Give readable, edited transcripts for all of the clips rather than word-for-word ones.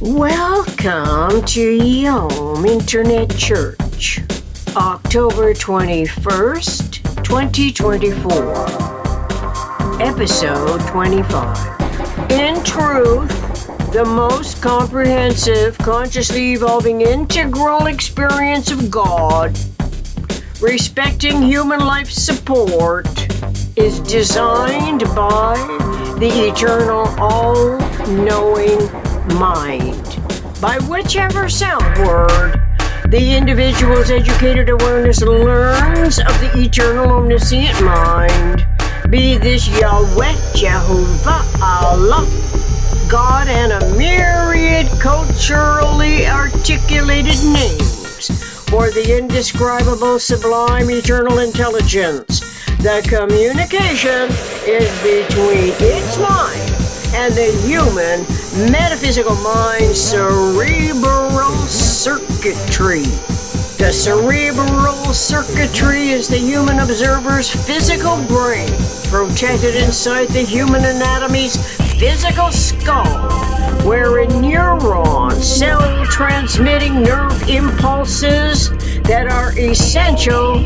Welcome to UEOM Internet Church, October 21st, 2024, Episode 25. In truth, the most comprehensive, consciously evolving, integral experience of God, respecting human life support, is designed by the eternal, all-knowing mind. By whichever sound word the individual's educated awareness learns of the eternal omniscient mind, be this Yahweh, Jehovah, Allah, God, and a myriad culturally articulated names for the indescribable, sublime, eternal intelligence. The communication is between its mind and the human metaphysical mind cerebral circuitry. The cerebral circuitry is the human observer's physical brain, protected inside the human anatomy's physical skull, where neurons, cell-transmitting nerve impulses that are essential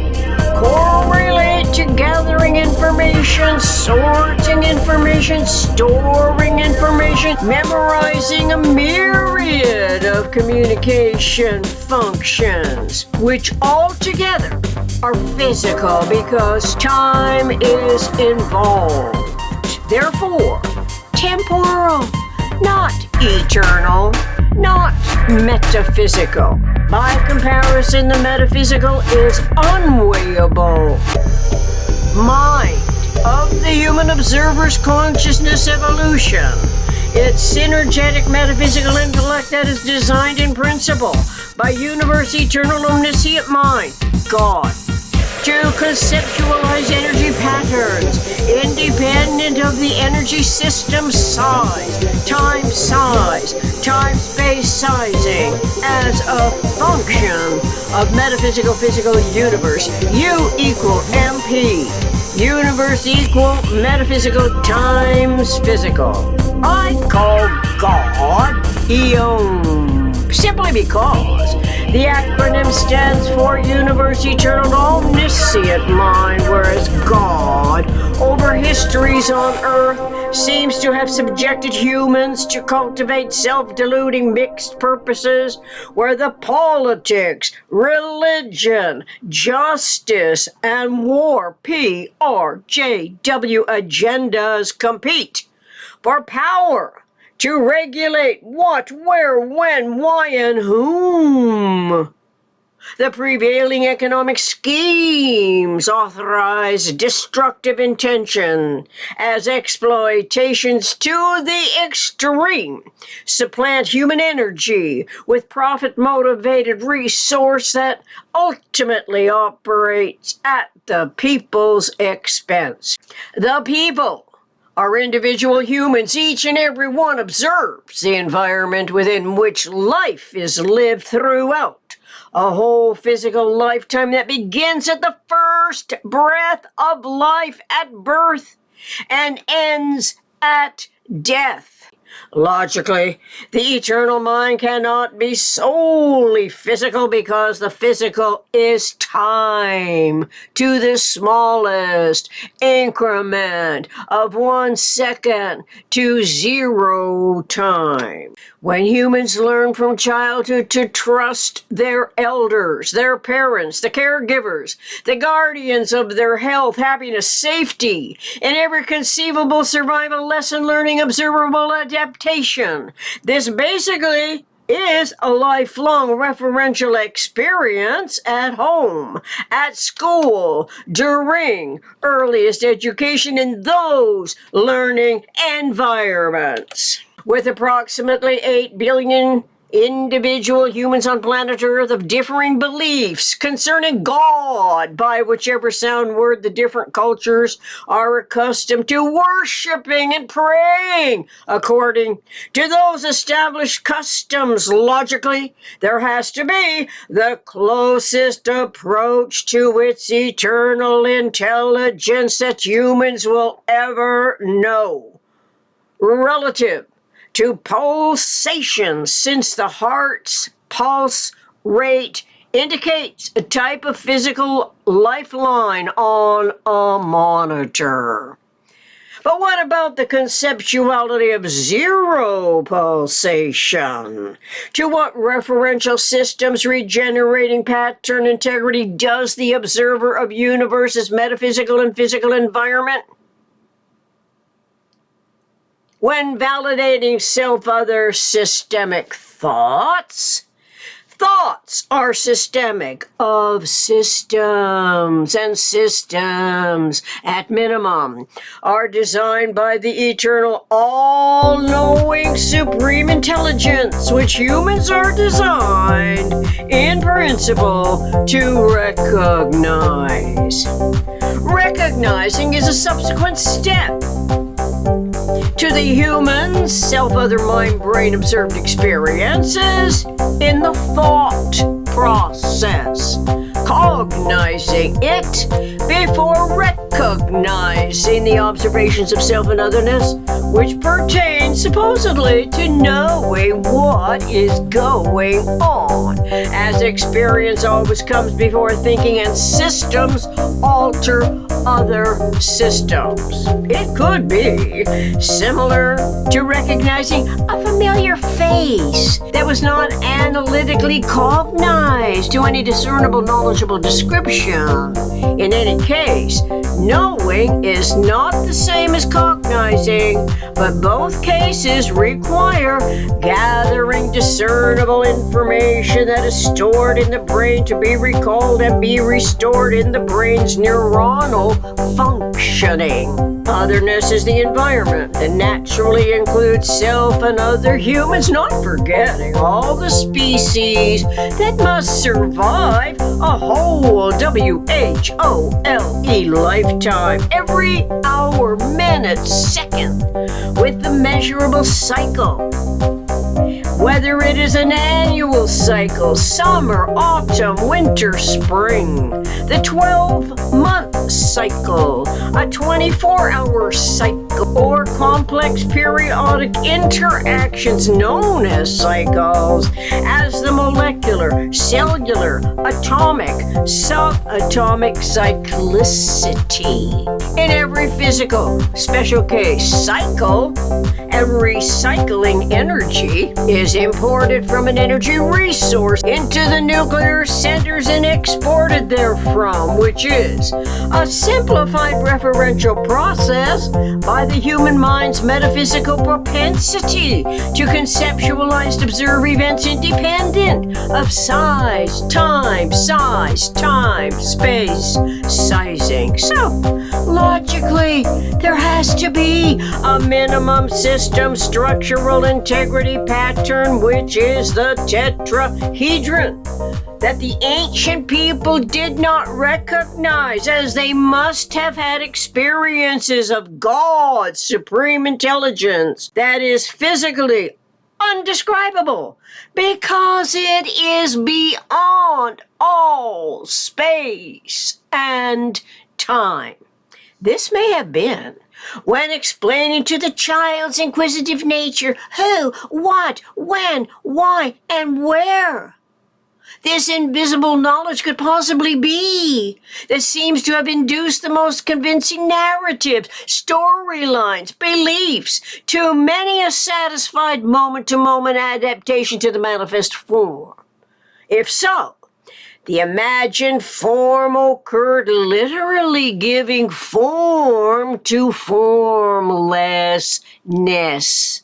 correlate to gathering information, sorting information, storing information, memorizing a myriad of communication functions, which altogether are physical because time is involved. Therefore, temporal, not eternal, not metaphysical. By comparison, the metaphysical is unweighable. Mind of the human observer's consciousness evolution. It's synergetic metaphysical intellect that is designed in principle by universe eternal omniscient mind, God, to conceptualize energy patterns independent of the energy system size, time-space sizing as a function of metaphysical physical universe. U equal MP. Universe equal metaphysical times physical. I call God EOM simply because the acronym stands for Universe Eternal Omniscient Mind, whereas God, over histories on Earth, seems to have subjected humans to cultivate self-deluding mixed purposes where the politics, religion, justice, and war, PRJW agendas compete for power to regulate what, where, when, why, and whom. The prevailing economic schemes authorize destructive intention as exploitations to the extreme, supplant human energy with profit-motivated resource that ultimately operates at the people's expense. The people are individual humans. Each and every one observes the environment within which life is lived throughout a whole physical lifetime that begins at the first breath of life at birth and ends at death. Logically, the eternal mind cannot be solely physical because the physical is time to the smallest increment of 1 second to 0 time. When humans learn from childhood to trust their elders, their parents, the caregivers, the guardians of their health, happiness, safety, and every conceivable survival lesson learning observable adaptation, this basically is a lifelong referential experience at home, at school, during earliest education in those learning environments. With approximately 8 billion individual humans on planet Earth of differing beliefs concerning God, by whichever sound word the different cultures are accustomed to worshiping and praying according to those established customs. Logically, there has to be the closest approach to its eternal intelligence that humans will ever know, relative to pulsation, since the heart's pulse rate indicates a type of physical lifeline on a monitor. But what about the conceptuality of zero pulsation? To what referential system's regenerating pattern integrity does the observer of universe's metaphysical and physical environment? When validating self-other systemic thoughts, thoughts are systemic of systems, and systems, at minimum, are designed by the eternal, all-knowing supreme intelligence, which humans are designed, in principle, to recognize. Recognizing is a subsequent step to the human self-other mind-brain observed experiences in the thought process, cognizing it before recognizing the observations of self and otherness, which pertain supposedly to knowing what is going on, as experience always comes before thinking, and systems alter other systems. It could be similar to recognizing a familiar face that was not analytically cognized to any discernible, knowledgeable description. In any case, knowing is not the same as cognizing, but both cases require gathering discernible information that is stored in the brain to be recalled and be restored in the brain's neuronal functioning. Otherness is the environment that naturally includes self and other humans, not forgetting all the species that must survive a whole WHOLE lifetime, every hour, minute, second, with the measurable cycle. Whether it is an annual cycle, summer, autumn, winter, spring, the 12-month cycle, a 24-hour cycle, or complex periodic interactions known as cycles, as the molecular, cellular, atomic, subatomic cyclicity. In every physical, special case cycle, and recycling energy is imported from an energy resource into the nuclear centers and exported therefrom, which is a simplified referential process by the human mind's metaphysical propensity to conceptualize, observe events independent of size, time, space, sizing. So, logically, there has to be a minimum system structural integrity pattern, which is the tetrahedron, that the ancient people did not recognize, as they must have had experiences of God's supreme intelligence that is physically undescribable, because it is beyond all space and time. This may have been when explaining to the child's inquisitive nature who, what, when, why, and where this invisible knowledge could possibly be that seems to have induced the most convincing narratives, storylines, beliefs, to many a satisfied moment-to-moment adaptation to the manifest form. If so, the imagined form occurred literally giving form to formlessness.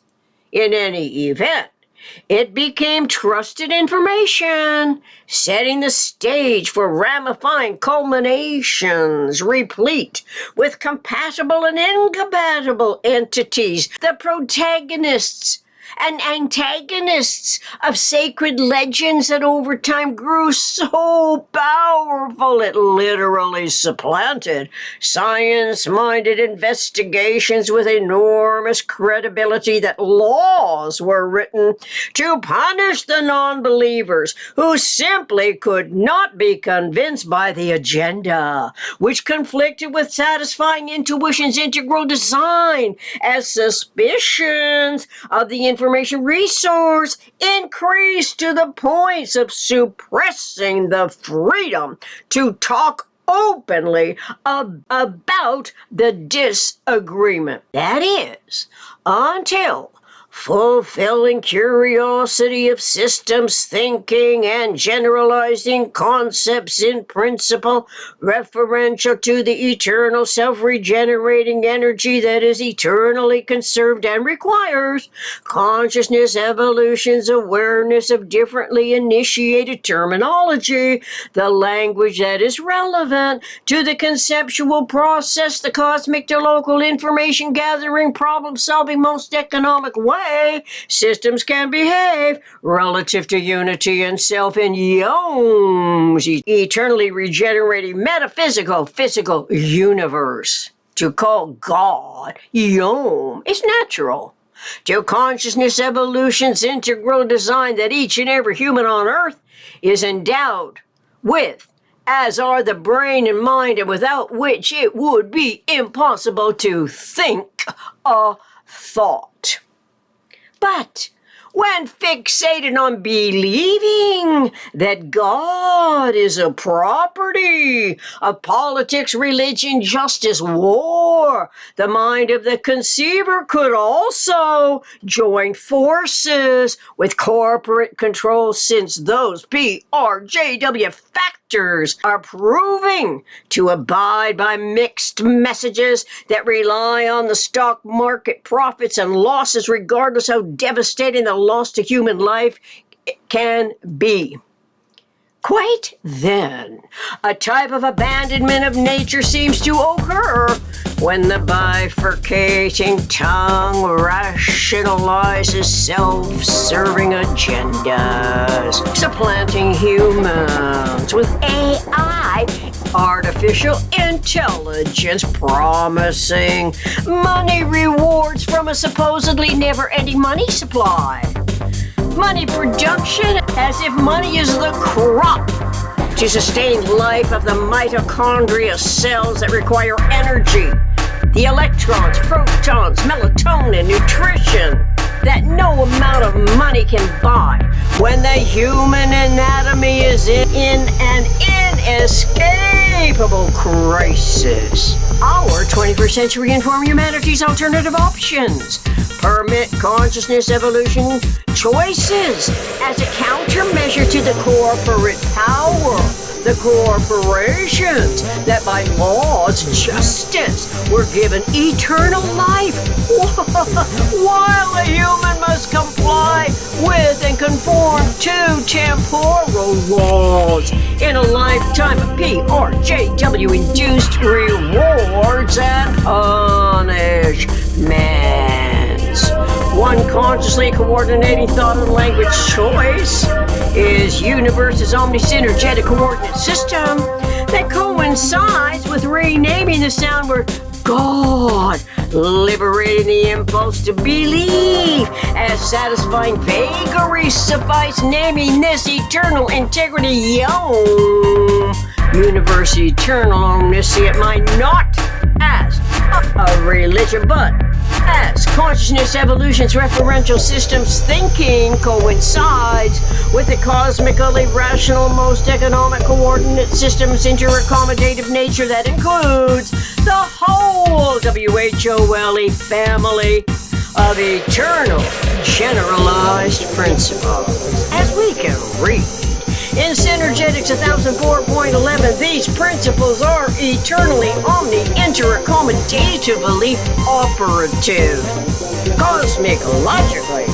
In any event, it became trusted information, setting the stage for ramifying culminations, replete with compatible and incompatible entities, the protagonists and antagonists of sacred legends that over time grew so powerful it literally supplanted science-minded investigations with enormous credibility, that laws were written to punish the non-believers who simply could not be convinced by the agenda, which conflicted with satisfying intuition's integral design, as suspicions of the information resource increased to the points of suppressing the freedom to talk openly about the disagreement. That is, until fulfilling curiosity of systems thinking and generalizing concepts in principle referential to the eternal self-regenerating energy that is eternally conserved and requires consciousness evolution's awareness of differently initiated terminology, the language that is relevant to the conceptual process, the cosmic to local information gathering, problem solving, most economic way systems can behave relative to unity and self in UEOM's eternally regenerating metaphysical physical universe. To call God UEOM is natural. To consciousness evolution's integral design that each and every human on earth is endowed with, as are the brain and mind, and without which it would be impossible to think a thought. But when fixated on believing that God is a property of politics, religion, justice, war, the mind of the conceiver could also join forces with corporate control, since those PRJW factors are proving to abide by mixed messages that rely on the stock market profits and losses, regardless how devastating the loss to human life can be. Quite then, a type of abandonment of nature seems to occur when the bifurcating tongue rationalizes self-serving agendas, supplanting humans with AI, artificial intelligence, promising money rewards from a supposedly never-ending money supply. Money production as if money is the crop to sustain life of the mitochondria cells that require energy, the electrons, protons, melatonin, nutrition that no amount of money can buy, when the human anatomy is in an inescapable crisis. Our 21st century inform humanity's alternative options permit consciousness evolution choices as a countermeasure to the corporate power, the corporations that by law's justice were given eternal life, while a human must comply with and conform to temporal laws in a lifetime of PRJW-induced rewards and punishments. One consciously coordinating thought and language choice is universe's Omnisynergetic coordinate system that coincides with renaming the sound word God, liberating the impulse to believe as satisfying vagary suffice, naming this eternal integrity Yom, universe eternal omniscient mind, not as a religion, but as consciousness evolution's referential systems thinking coincides with the cosmically rational most economic coordinate systems interaccommodative nature that includes the whole WHOLE family of eternal generalized principles. As we can read in Synergetics 1004.11, these principles are eternally interaccommodatively operative. Cosmologically,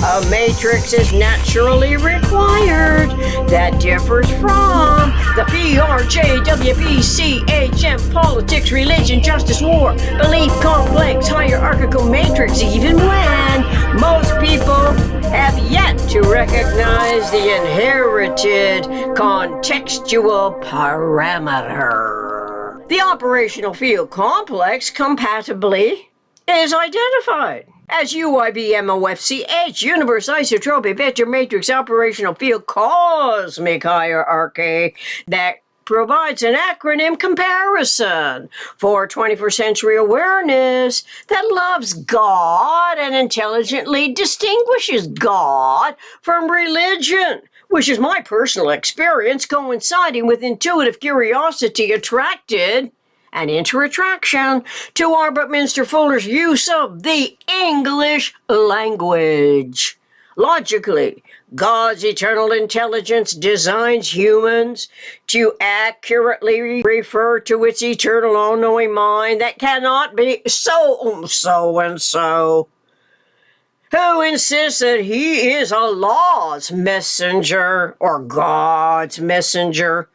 a matrix is naturally required that differs from the PRJWPCHM politics, religion, justice, war, belief, complex, hierarchical matrix, even when most people have yet to recognize the inherited contextual parameter. The operational field complex compatibly is identified as UIBMOFCH, Universe Isotropic Vector Matrix Operational Field Cosmic Hierarchy that provides an acronym comparison for 21st century awareness that loves God and intelligently distinguishes God from religion, which is my personal experience coinciding with intuitive curiosity attracted and inter-attraction to our Buckminster Fuller's use of the English language. Logically, God's eternal intelligence designs humans to accurately refer to its eternal all-knowing mind that cannot be so-and-so, who insists that he is Allah's messenger or God's messenger.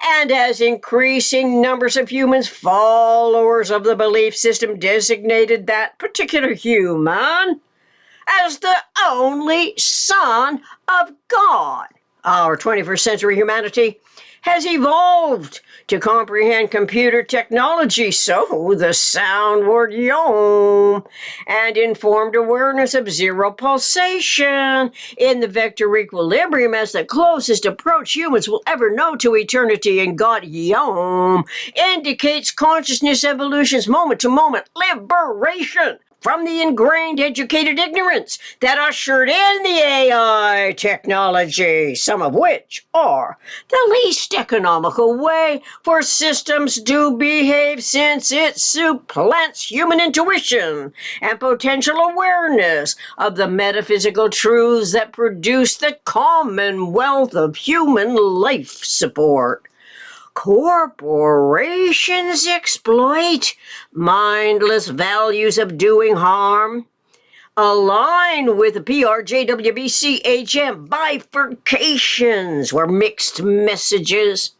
And as increasing numbers of humans, followers of the belief system, designated that particular human as the only Son of God, our 21st century humanity has evolved to comprehend computer technology, so the sound word UEOM, and informed awareness of zero pulsation in the vector equilibrium as the closest approach humans will ever know to eternity in God. UEOM indicates consciousness evolution's moment-to-moment liberation from the ingrained educated ignorance that ushered in the AI technology, some of which are the least economical way for systems to behave since it supplants human intuition and potential awareness of the metaphysical truths that produce the commonwealth of human life support. Corporations exploit mindless values of doing harm, align with PRJWBCHM bifurcations or mixed messages,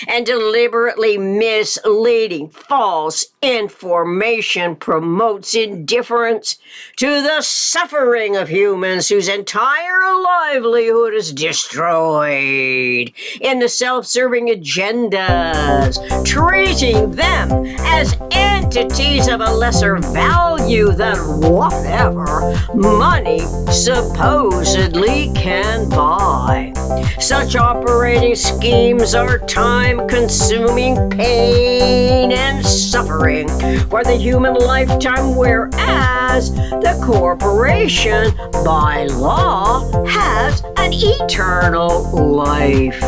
and deliberately misleading false information promotes indifference to the suffering of humans whose entire livelihood is destroyed in the self-serving agendas, treating them as entities of a lesser value than whatever money supposedly can buy. Such operating schemes are time-consuming pain and suffering for the human lifetime, whereas the corporation, by law, has an eternal life.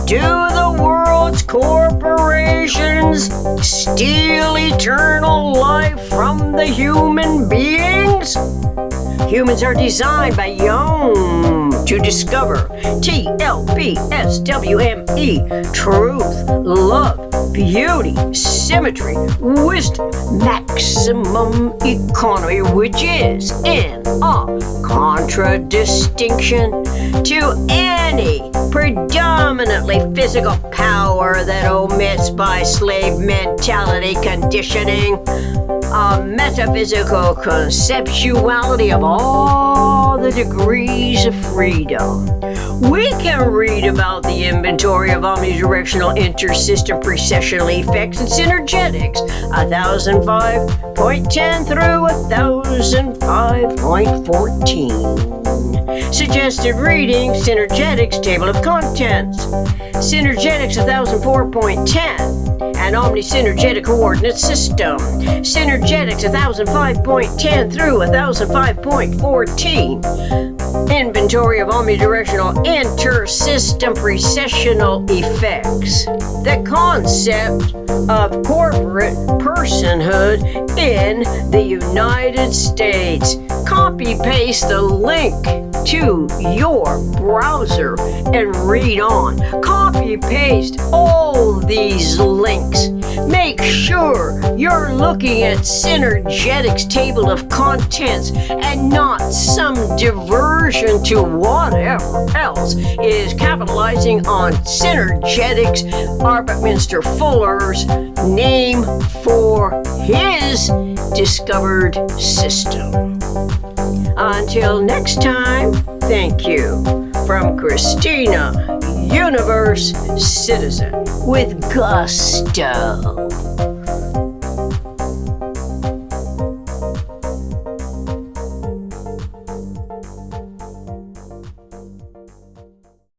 Do the world's corporations steal eternal life from the human beings? Humans are designed by UEOM to discover TLPSWME, truth, love, beauty, symmetry, wisdom, maximum economy, which is in a contradistinction to any predominantly physical power that omits by slave mentality conditioning a metaphysical conceptuality of all the degrees of freedom. We can read about the inventory of omnidirectional intersystem precessional effects and synergetics 1005.10 through 1005.14. Suggested reading, Synergetics Table of Contents, Synergetics 1004.10, and Omnisynergetic Coordinate System, Synergetics 1005.10 through 1005.14, Inventory of Omnidirectional Intersystem Precessional Effects, the concept of corporate personhood in the United States. Copy-paste the link to your browser and read on. Copy-paste all these links. Make sure you're looking at Synergetics Table of Contents and not some diversion to whatever else is capitalizing on Synergetics R. Buckminster Fuller's name for his discovered system. Until next time, thank you from Christina, Universe Citizen with gusto.